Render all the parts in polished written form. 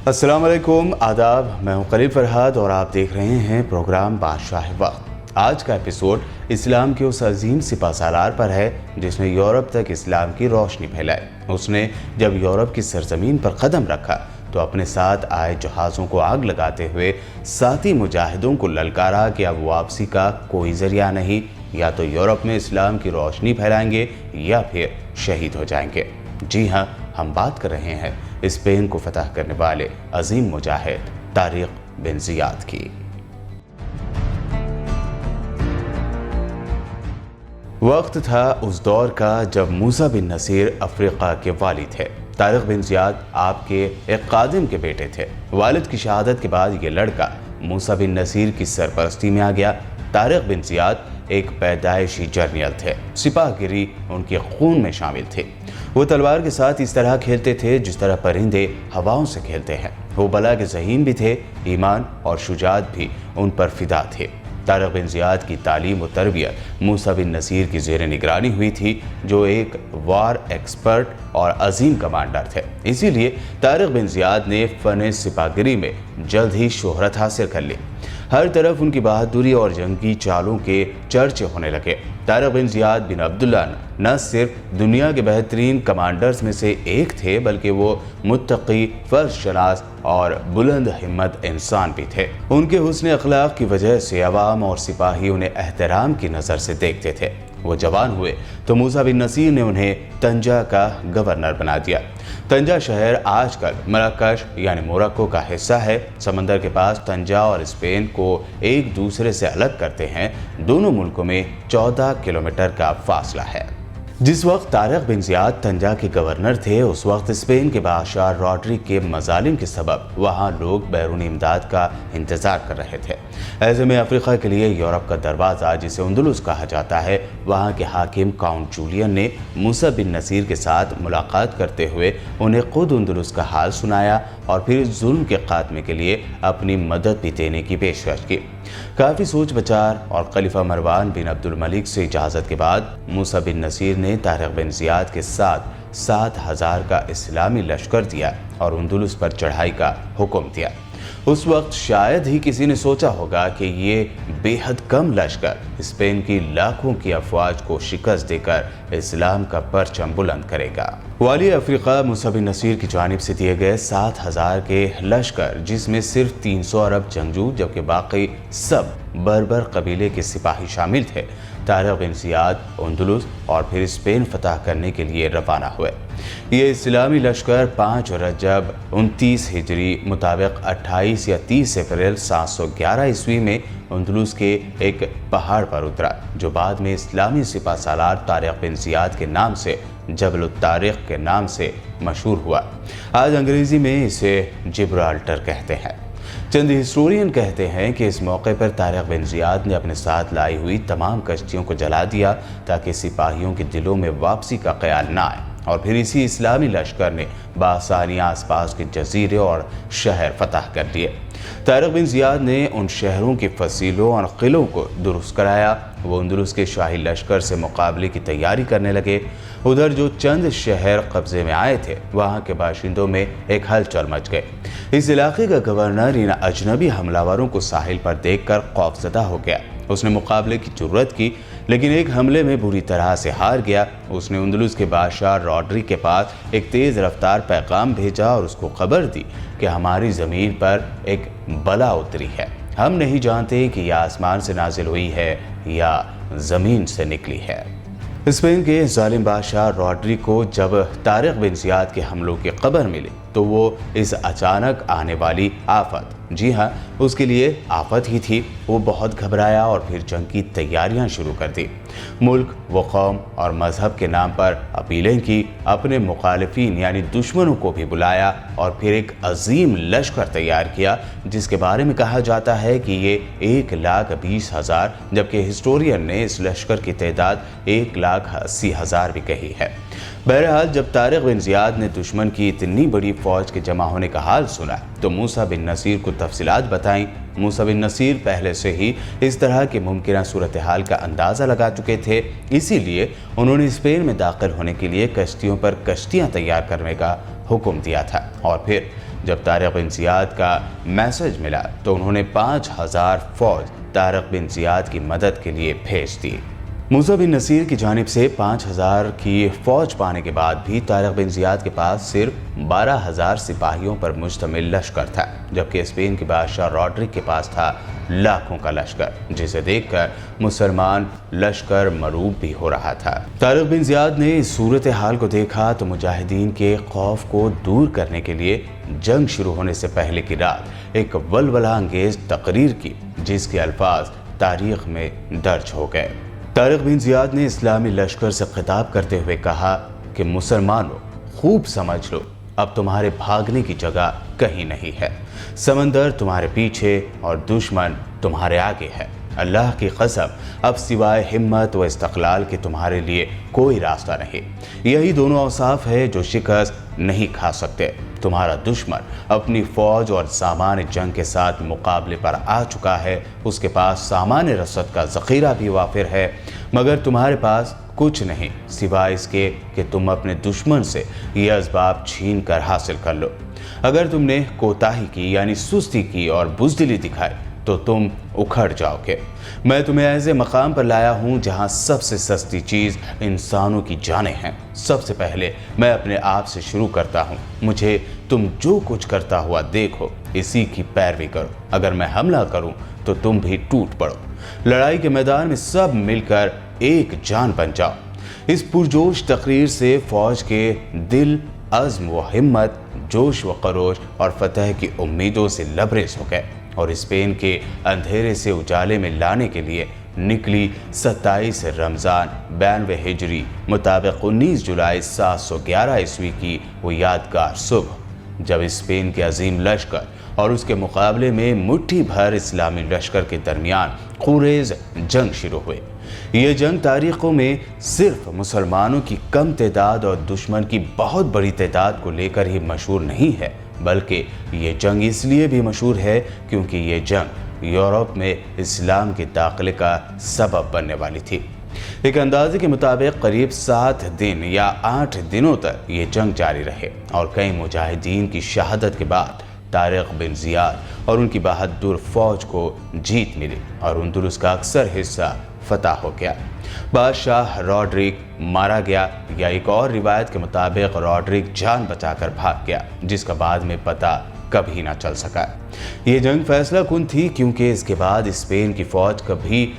अस्सलाम वालेकुम, आदाब। मैं हूं खलील फरहाद और आप देख रहे हैं प्रोग्राम बादशाह वक्त। आज का एपिसोड इस्लाम के उस अजीम सिपहसालार पर है जिसने यूरोप तक इस्लाम की रोशनी फैलाई। उसने जब यूरोप की सरजमीन पर कदम रखा तो अपने साथ आए जहाज़ों को आग लगाते हुए साथी मुजाहिदों को ललकारा कि अब वापसी का कोई जरिया नहीं, या तो यूरोप में इस्लाम की रोशनी फैलाएंगे या फिर शहीद हो जाएंगे। जी हाँ, हम बात कर रहे हैं स्पेन को फतह करने वाले अजीम मुजाहिद तारिक बिन ज़ियाद की। वक्त था उस दौर का जब मूसा बिन नसीर अफ्रीका के वाली थे। तारिक बिन ज़ियाद आपके एक कादिम के बेटे थे। वालिद की शहादत के बाद ये लड़का मूसा बिन नसीर की सरपरस्ती में आ गया। तारिक बिन ज़ियाद एक पैदाइशी जर्नल थे। सिपाहगिरी उनके खून में शामिल थी। वो तलवार के साथ इस तरह खेलते थे जिस तरह परिंदे हवाओं से खेलते हैं। वो बला के ज़हीम भी थे, ईमान और शुजाअत भी उन पर फिदा थे। तारिक बिन ज़ियाद की तालीम व तरबियत मूसा बिन नसीर की ज़ेर निगरानी हुई थी, जो एक वार एक्सपर्ट और अजीम कमांडर थे। इसीलिए तारिक बिन ज़ियाद ने फ़न सिपाहगिरी में जल्द ही शोहरत हासिल कर ली। हर तरफ उनकी बहादुरी और जंगी चालों के चर्चे होने लगे। तारिक बिन ज़ियाद बिन अब्दुल्ला न सिर्फ दुनिया के बेहतरीन कमांडर्स में से एक थे, बल्कि वो मुत्तकी, फर्जशनास और बुलंद हिम्मत इंसान भी थे। उनके हुस्न अखलाक की वजह से अवाम और सिपाही उन्हें एहतराम की नज़र से देखते थे। वो जवान हुए तो मूसा बिन नसीर ने उन्हें तंजा का गवर्नर बना दिया। तंजा शहर आजकल मराकश यानी मोरक्को का हिस्सा है। समंदर के पास तंजा और स्पेन को एक दूसरे से अलग करते हैं दोनों मुल्कों में 14 किलोमीटर का फासला है। जिस वक्त तारिक बिन ज़ियाद तंजा के गवर्नर थे, उस वक्त स्पेन के बादशाह रॉड्रिक के मजालिम के सबब वहाँ लोग बैरूनी इमदाद का इंतज़ार कर रहे थे। ऐसे में अफ्रीका के लिए यूरोप का दरवाज़ा, जिसे अंदलुस कहा जाता है, वहाँ के हाकिम काउंट जूलियन ने मूसा बिन नसीर के साथ मुलाकात करते हुए उन्हें खुद अंदलुस का हाल सुनाया और फिर जुल्म के खात्मे के लिए अपनी मदद भी देने की पेशकश की। काफ़ी सोच विचार और खलीफा मरवान बिन अब्दुल मलिक से इजाज़त के बाद मूसा बिन नसीर ने तारिक बिन ज़ियाद के साथ 7,000 का इस्लामी लश्कर दिया और अंदलुस पर चढ़ाई का हुक्म दिया। उस वक्त शायद ही किसी ने सोचा होगा कि ये बेहद कम लश्कर स्पेन की लाखों की अफवाज को शिकस्त देकर इस्लाम का परचम बुलंद करेगा। वाली अफ्रीका मूसा बिन नसीर की जानिब से दिए गए 7,000 के लश्कर, जिसमें सिर्फ 300 अरब जंगजू जबकि बाकी सब बर्बर कबीले के सिपाही शामिल थे, तारिक बिन ज़ियाद अंदलुस और फिर स्पेन फतह करने के लिए रवाना हुए। ये इस्लामी लश्कर 5 रजब 29 हिजरी मुताबिक 28 या 30 अप्रैल 711 ईस्वी में अंदलुस के एक पहाड़ पर उतरा, जो बाद में इस्लामी सिपहसालार तारिक बिन ज़ियाद के नाम से जबल तारिक के नाम से मशहूर हुआ। आज अंग्रेज़ी में इसे जिब्राल्टर कहते हैं। चंद हिस्टोरियन कहते हैं कि इस मौके पर तारिक बिन ज़ियाद ने अपने साथ लाई हुई तमाम कश्तियों को जला दिया ताकि सिपाहियों के दिलों में वापसी का ख्याल ना आए, और फिर इसी इस्लामी लश्कर ने बासानी आसपास के जजीरे और शहर फतह कर लिए। तारिक बिन ज़ियाद ने उन शहरों के फसीलों और किलों को दुरुस्त कराया। वो अंदलुस के शाही लश्कर से मुकाबले की तैयारी करने लगे। उधर जो चंद शहर कब्जे में आए थे, वहाँ के बाशिंदों में एक हलचल मच गई। इस इलाके का गवर्नर इन अजनबी हमलावरों को साहिल पर देखकर खौफजदा हो गया। उसने मुकाबले की जुर्रत की, लेकिन एक हमले में बुरी तरह से हार गया। उसने अंदलुस के बादशाह रॉड्रिक के पास एक तेज़ रफ्तार पैगाम भेजा और उसको खबर दी कि हमारी ज़मीन पर एक बला उतरी है। हम नहीं जानते कि यह आसमान से नाजिल हुई है या ज़मीन से निकली है। स्पेन के जालिम बादशाह रॉड्रिक को जब तारिक बिन ज़ियाद के हमलों की खबर मिली तो वो इस अचानक आने वाली आफत, जी हाँ, उसके लिए आफत ही थी, वो बहुत घबराया और फिर जंग की तैयारियां शुरू कर दी। मुल्क व कौम और मजहब के नाम पर अपीलें की, अपने मुखालिफिन यानी दुश्मनों को भी बुलाया और फिर एक अजीम लश्कर तैयार किया, जिसके बारे में कहा जाता है कि ये 1,20,000, जबकि हिस्टोरियन ने इस लश्कर की तादाद 1,80,000 भी कही है। बहरहाल जब तारिक बिन ज़ियाद ने दुश्मन की इतनी बड़ी फौज के जमा होने का हाल सुना तो मूसा बिन नसीर को तफसीलात बताईं। मूसा बिन नसीर पहले से ही इस तरह की मुमकिन सूरत हाल का अंदाज़ा लगा चुके थे, इसीलिए उन्होंने स्पेन में दाखिल होने के लिए कश्तियों पर कश्तियाँ तैयार करने का हुक्म दिया था और फिर جب طارق بن زیاد کا میسج ملا تو انہوں نے 5000 فوج طارق بن زیاد کی مدد کے لیے بھیج دی۔ موسیٰ بن نصیر کی جانب سے 5000 کی فوج پانے کے بعد بھی طارق بن زیاد کے پاس صرف 12000 سپاہیوں پر مشتمل لشکر تھا، جبکہ اسپین کے بادشاہ راڈرک کے پاس تھا لاکھوں کا لشکر، جسے دیکھ کر مسلمان لشکر مروب بھی ہو رہا تھا۔ طارق بن زیاد نے اس صورتحال کو دیکھا تو مجاہدین کے خوف کو دور کرنے کے لیے جنگ شروع ہونے سے پہلے کی رات ایک ولولہ انگیز تقریر کی، جس کے الفاظ تاریخ میں درج ہو گئے۔ طارق بن زیاد نے اسلامی لشکر سے خطاب کرتے ہوئے کہا کہ مسلمانوں، خوب سمجھ لو، اب تمہارے بھاگنے کی جگہ کہیں نہیں ہے۔ سمندر تمہارے پیچھے اور دشمن تمہارے آگے ہے۔ اللہ کی قسم، اب سوائے ہمت و استقلال کے تمہارے لیے کوئی راستہ نہیں۔ یہی دونوں اوصاف ہے جو شکست نہیں کھا سکتے۔ تمہارا دشمن اپنی فوج اور سامان جنگ کے ساتھ مقابلے پر آ چکا ہے، اس کے پاس سامان رسد کا ذخیرہ بھی وافر ہے، مگر تمہارے پاس کچھ نہیں سوائے اس کے کہ تم اپنے دشمن سے یہ اسباب چھین کر حاصل کر لو۔ اگر تم نے کوتاہی کی یعنی سستی کی اور بزدلی دکھائی تو تم اکھڑ جاؤ گے۔ میں تمہیں ایسے مقام پر لایا ہوں جہاں سب سے سستی چیز انسانوں کی جانیں ہیں۔ سب سے پہلے میں اپنے آپ سے شروع کرتا ہوں۔ مجھے تم جو کچھ کرتا ہوا دیکھو، اسی کی پیروی کرو۔ اگر میں حملہ کروں تو تم بھی ٹوٹ پڑو۔ لڑائی کے میدان میں سب مل کر ایک جان بن جاؤ۔ اس پرجوش تقریر سے فوج کے دل عزم و ہمت، جوش و خروش اور فتح کی امیدوں سے لبریز ہو گئے اور اسپین کے اندھیرے سے اجالے میں لانے کے لیے نکلی 27 رمضان 92 ہجری مطابق 19 جولائی 711 عیسوی کی وہ یادگار صبح، جب اسپین کے عظیم لشکر اور اس کے مقابلے میں مٹھی بھر اسلامی لشکر کے درمیان خونریز جنگ شروع ہوئی۔ یہ جنگ تاریخوں میں صرف مسلمانوں کی کم تعداد اور دشمن کی بہت بڑی تعداد کو لے کر ہی مشہور نہیں ہے، بلکہ یہ جنگ اس لیے بھی مشہور ہے کیونکہ یہ جنگ یورپ میں اسلام کے داخلے کا سبب بننے والی تھی۔ ایک اندازے کے مطابق قریب 7 دن یا 8 دنوں تک یہ جنگ جاری رہے اور کئی مجاہدین کی شہادت کے بعد طارق بن زیاد اور ان کی بہادر فوج کو جیت ملی اور اندلس کا اکثر حصہ فتح ہو گیا۔ بادشاہ راڈرک مارا گیا، یا ایک اور روایت کے مطابق راڈرک جان بچا کر بھاگ گیا، جس کا بعد میں پتہ کبھی نہ چل سکا۔ یہ جنگ فیصلہ کن تھی کیونکہ اس کے بعد اسپین کی فوج کبھی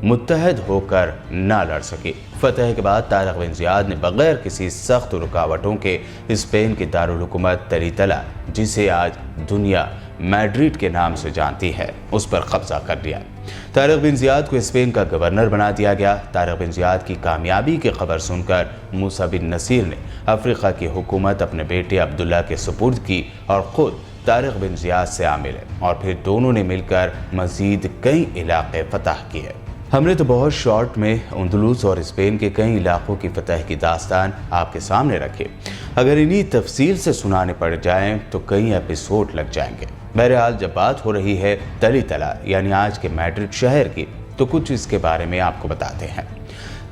متحد ہو کر نہ لڑ سکی۔ فتح کے بعد طارق بن زیاد نے بغیر کسی سخت رکاوٹوں کے اسپین کی دارالحکومت تلیتلا، جسے آج دنیا میڈرڈ کے نام سے جانتی ہے، اس پر قبضہ کر لیا۔ طارق بن زیاد کو اسپین کا گورنر بنا دیا گیا۔ طارق بن زیاد کی کامیابی کی خبر سن کر موسیٰ بن نصیر نے افریقہ کی حکومت اپنے بیٹے عبداللہ کے سپرد کی اور خود طارق بن زیاد سے آ ملے اور پھر دونوں نے مل کر مزید کئی علاقے فتح کیے۔ ہم نے تو بہت شارٹ میں اندلس اور اسپین کے کئی علاقوں کی فتح کی داستان آپ کے سامنے رکھی۔ اگر انہی تفصیل سے سنانے پڑ جائیں تو کئی ایپیسوڈ لگ جائیں گے۔ بہرحال جب بات ہو رہی ہے تلیتلا یعنی آج کے میڈرڈ شہر کی، تو کچھ اس کے بارے میں آپ کو بتاتے ہیں۔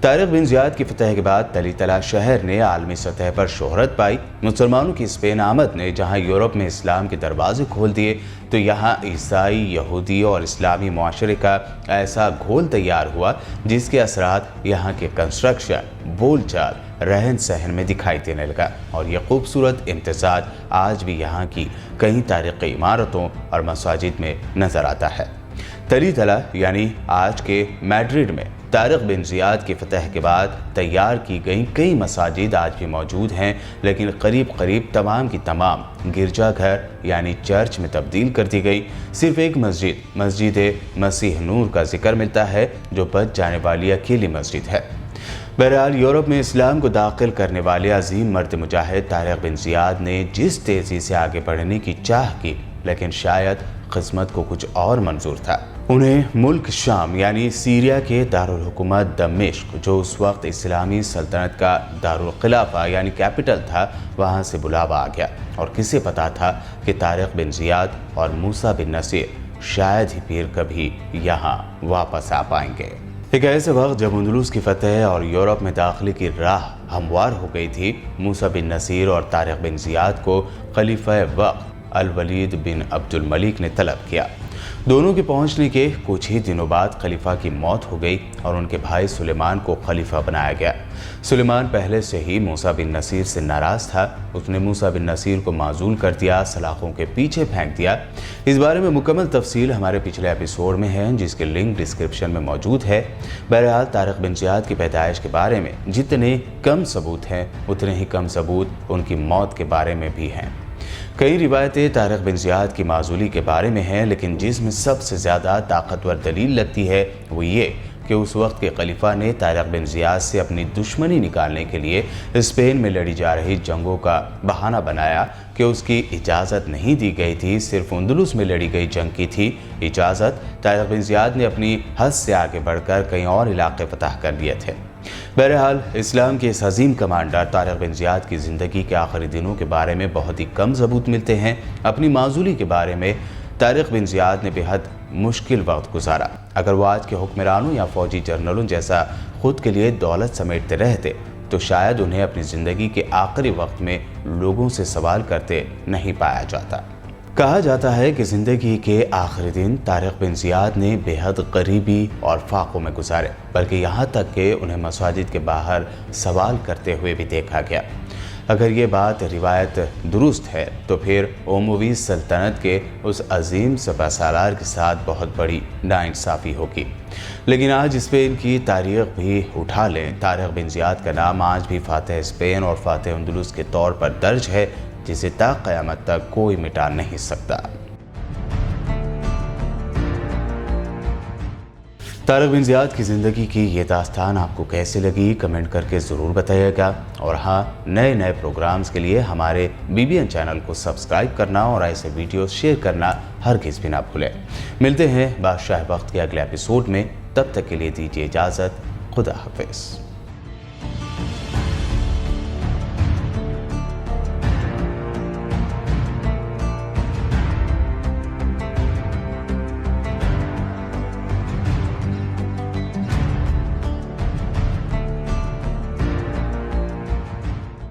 طارق بن زیاد کی فتح کے بعد تلیتلا شہر نے عالمی سطح پر شہرت پائی۔ مسلمانوں کی اسپین آمد نے جہاں یورپ میں اسلام کے دروازے کھول دیے، تو یہاں عیسائی، یہودی اور اسلامی معاشرے کا ایسا گھول تیار ہوا جس کے اثرات یہاں کے کنسٹرکشن، بول چال، رہن سہن میں دکھائی دینے لگا، اور یہ خوبصورت امتزاج آج بھی یہاں کی کئی تاریخی عمارتوں اور مساجد میں نظر آتا ہے۔ تلیتلا یعنی آج کے میڈرڈ میں طارق بن زیاد کی فتح کے بعد تیار کی گئی کئی مساجد آج بھی موجود ہیں، لیکن قریب تمام کی تمام گرجا گھر یعنی چرچ میں تبدیل کر دی گئی۔ صرف ایک مسجد مسیح نور کا ذکر ملتا ہے، جو بچ جانے والی اکیلی مسجد ہے۔ بہرحال یورپ میں اسلام کو داخل کرنے والے عظیم مرد مجاہد طارق بن زیاد نے جس تیزی سے آگے بڑھنے کی چاہ کی، لیکن شاید قسمت کو کچھ اور منظور تھا۔ انہیں ملک شام یعنی سیریا کے دارالحکومت دمشق، جو اس وقت اسلامی سلطنت کا دارالخلافہ یعنی کیپٹل تھا، وہاں سے بلاوا آ گیا، اور کسے پتا تھا کہ طارق بن زیاد اور موسیٰ بن نصیر شاید ہی پھر کبھی یہاں واپس آ پائیں گے۔ ایک ایسے وقت جب اندلس کی فتح اور یورپ میں داخلے کی راہ ہموار ہو گئی تھی، موسیٰ بن نصیر اور طارق بن زیاد کو خلیفہ وقت अल-वलीद बिन अब्दुल मलिक ने तलब किया। दोनों के पहुंचने के कुछ ही दिनों बाद खलीफा की मौत हो गई और उनके भाई सुलेमान को खलीफा बनाया गया। सुलेमान पहले से ही मूसा बिन नसीर से नाराज था। उसने मूसा बिन नसीर को माजूल कर दिया, सलाखों के पीछे फेंक दिया। इस बारे में मुकम्मल तफसील हमारे पिछले एपिसोड में है, जिसके लिंक डिस्क्रिप्शन में मौजूद है। बहरहाल तारिक बिन ज़ियाद की पैदाइश के बारे में जितने कम सबूत हैं, उतने ही कम सबूत उनकी मौत के बारे में भी हैं। कई रिवायतें तारिक बिन ज़ियाद की माजूली के बारे में हैं, लेकिन जिसमें सबसे ज़्यादा ताकतवर दलील लगती है वो ये कि उस वक्त के खलीफा ने तारिक बिन ज़ियाद से अपनी दुश्मनी निकालने के लिए स्पेन में लड़ी जा रही जंगों का बहाना बनाया कि उसकी इजाज़त नहीं दी गई थी, सिर्फ अंदलुस में लड़ी गई जंग की थी इजाज़त। तारिक बिन ज़ियाद ने अपनी हद से आगे बढ़कर कई और इलाके फतह कर लिए थे। बहरहाल इस्लाम के इस अजीम कमांडर तारिक बिन ज़ियाद की ज़िंदगी के आखिरी दिनों के बारे में बहुत ही कम सबूत मिलते हैं। अपनी माजूली के बारे में तारिक बिन ज़ियाद ने बेहद मुश्किल वक्त गुजारा। अगर वो आज के हुक्मरानों या फौजी जर्नलों जैसा खुद के लिए दौलत समेटते रहते तो शायद उन्हें अपनी ज़िंदगी के आखिरी वक्त में लोगों से सवाल करते नहीं पाया जाता। कहा जाता है कि ज़िंदगी के आखिरी दिन तारिक बिन ज़ियाद ने बेहद गरीबी और फाकों में गुजारे, बल्कि यहाँ तक कि उन्हें मस्जिद के बाहर सवाल करते हुए भी देखा गया। अगर ये बात रिवायत दुरुस्त है तो फिर उमवी सल्तनत के उस अजीम सपहसालार के साथ बहुत बड़ी नाइंसाफ़ी होगी। लेकिन आज स्पेन की तारीख भी उठा लें, तारिक बिन ज़ियाद का नाम आज भी फातह स्पेन और फातह अंदलुस के तौर पर दर्ज है, जिसे ता क़यामत तक कोई मिटा नहीं सकता। तारिक बिन ज़ियाद की ज़िंदगी की ये दास्तान आपको कैसे लगी, कमेंट करके ज़रूर बताइएगा। और हाँ, नए नए प्रोग्राम्स के लिए हमारे BBN चैनल को सब्सक्राइब करना और ऐसे वीडियोस शेयर करना हरगिज़ भी ना भूलें। मिलते हैं बादशाह वक्त के अगले एपिसोड में, तब तक के लिए दीजिए इजाज़त। खुदा हाफिज़।